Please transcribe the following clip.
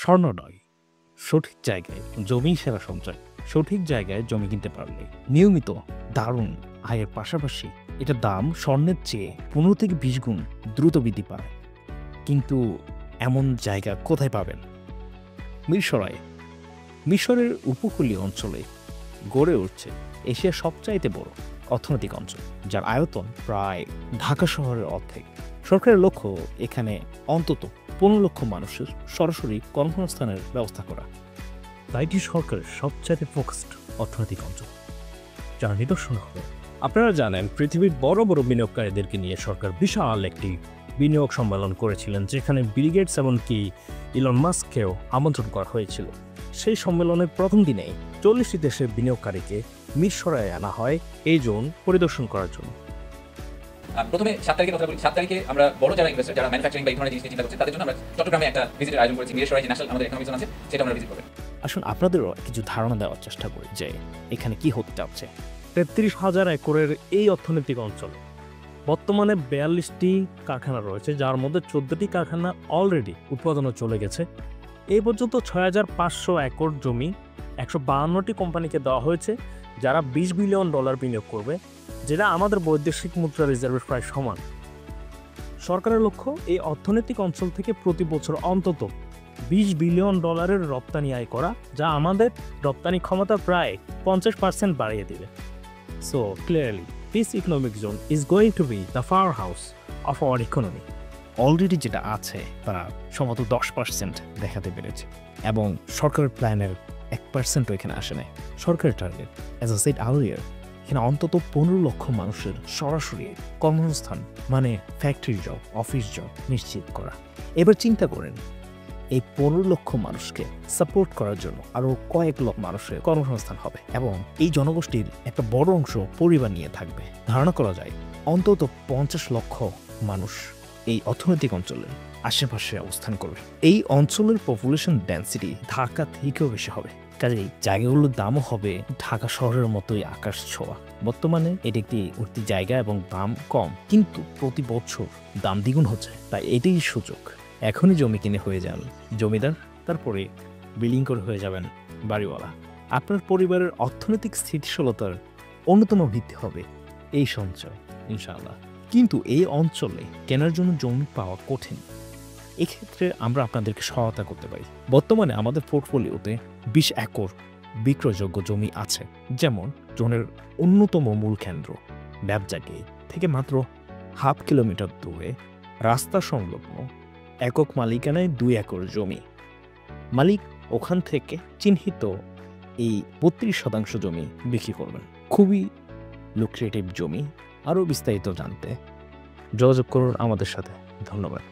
স্বর্ণ নয়, সঠিক জায়গায় জমি সেরা সঞ্চয়। সঠিক জায়গায় জমি কিনতে পারলে নিয়মিত দারুণ আয়ের পাশাপাশি এটার দাম স্বর্ণের চেয়ে 15 থেকে 20 গুণ দ্রুত বৃদ্ধি পায়। কিন্তু এমন জায়গা কোথায় পাবেন? মিরসরাই। মিশরের উপকূলীয় অঞ্চলে গড়ে উঠছে এশিয়ার সবচাইতে বড় অর্থনৈতিক অঞ্চল, যার আয়তন প্রায় ঢাকা শহরের অর্ধেক। সরকারের লক্ষ্য এখানে অন্তত 15 লক্ষ মানুষের সরাসরি কর্মসংস্থানের ব্যবস্থা করা। তাইটি সরকারের সবচাইতে ফোকাসড অর্থনৈতিক অঞ্চল, যার নিদর্শন হবে। আপনারা জানেন, পৃথিবীর বড় বড় বিনিয়োগকারীদেরকে নিয়ে সরকার বিশাল একটি বিনিয়োগ সম্মেলন করেছিলেন, যেখানে বিল গেটস এমনকি ইলন মাস্ককেও আমন্ত্রণ করা হয়েছিল। সেই সম্মেলনের প্রথম দিনেই 40টি দেশের বিনিয়োগকারীকে মিরসরাইয়ে আনা হয় এই জোন পরিদর্শন করার জন্য। প্রথমে 7 তারিখের কথা বলি। 7 তারিখে আমরা বড় যারা ইনভেস্টর, যারা ম্যানুফ্যাকচারিং বা এই ধরনের জিনিস চিন্তা করছে, তাদের জন্য আমরা চট্টগ্রামে একটা ভিজিটের আয়োজন করেছি। মিরসরাই যে ন্যাশনাল আমাদের ইকোনমিক জোন আছে, সেটা আমরা ভিজিট করব। আসুন আপনাদেরও কিছু ধারণা দেওয়ার চেষ্টা করি যে এখানে কি হতে যাচ্ছে। 33,000 একরের এই অর্থনৈতিক অঞ্চল বর্তমানে 42টি কারখানা রয়েছে, যার মধ্যে 14টি কারখানা অলরেডি উৎপাদনে চলে গেছে। এই পর্যন্ত 6,500 একর জমি 152টি কোম্পানিকে দেওয়া হয়েছে, যারা $20 বিলিয়ন বিনিয়োগ করবে, যেটা আমাদের বৈদেশিক মুদ্রা রিজার্ভের প্রায় সমান। সরকারের লক্ষ্য এই অর্থনৈতিক অঞ্চল থেকে প্রতি বছর অন্তত $20 বিলিয়ন রপ্তানি আয় করা, যা আমাদের রপ্তানি ক্ষমতা প্রায় 50% বাড়িয়ে দেবে। So clearly, this economic zone is going to be the powerhouse of our economy. Already যেটা আছে তা সম্ভবত 10% দেখাতে পেরেছে, এবং সরকারের প্ল্যানের 1% এখানে আসে নাই। সরকারের target, as I said earlier, এখানে অন্তত 15 লক্ষ মানুষের সরাসরি কর্মসংস্থান মানে ফ্যাক্টরি জব, অফিস জব নিশ্চিত করা। এবার চিন্তা করেন, এই 15 লক্ষ মানুষকে সাপোর্ট করার জন্য আরও কয়েক লক্ষ মানুষের কর্মসংস্থান হবে, এবং এই জনগোষ্ঠীর একটা বড় অংশ পরিবার নিয়ে থাকবে। ধারণা করা যায় অন্তত 50 লক্ষ মানুষ এই অর্থনৈতিক অঞ্চলের আশেপাশে অবস্থান করবে। এই অঞ্চলের পপুলেশন ডেন্সিটি ঢাকা থেকেও বেশি হবে, কাজেই জায়গাগুলোর দামও হবে ঢাকা শহরের মতোই আকাশ ছোঁয়া। বর্তমানে এটি একটি উঠতি জায়গা এবং দাম কম, কিন্তু প্রতি বছর দাম দ্বিগুণ হচ্ছে। তাই এটাই সুযোগ। এখনই জমি কিনে হয়ে যান জমিদার, তারপরে বিল্ডিং করে হয়ে যাবেন বাড়িওয়ালা। আপনার পরিবারের অর্থনৈতিক স্থিতিশীলতার অন্যতম ভিত্তি হবে এই সঞ্চয়, ইনশাআল্লাহ। কিন্তু এই অঞ্চলে কেনার জন্য জমি পাওয়া কঠিন। এক্ষেত্রে আমরা আপনাদেরকে সহায়তা করতে পারি। বর্তমানে আমাদের পোর্টফোলিওতে 20 একর বিক্রয়যোগ্য জমি আছে, যেমন জোনের অন্যতম মূল কেন্দ্র ব্যবসা গেট থেকে মাত্র 1/2 কিলোমিটার দূরে রাস্তা সংলগ্ন একক মালিকানায় 2 একর জমি। মালিক ওখান থেকে চিহ্নিত এই 32% জমি বিক্রি করবেন। খুবই লুক্রেটিভ জমি। আরও বিস্তারিত জানতে যোগাযোগ করুন আমাদের সাথে। ধন্যবাদ।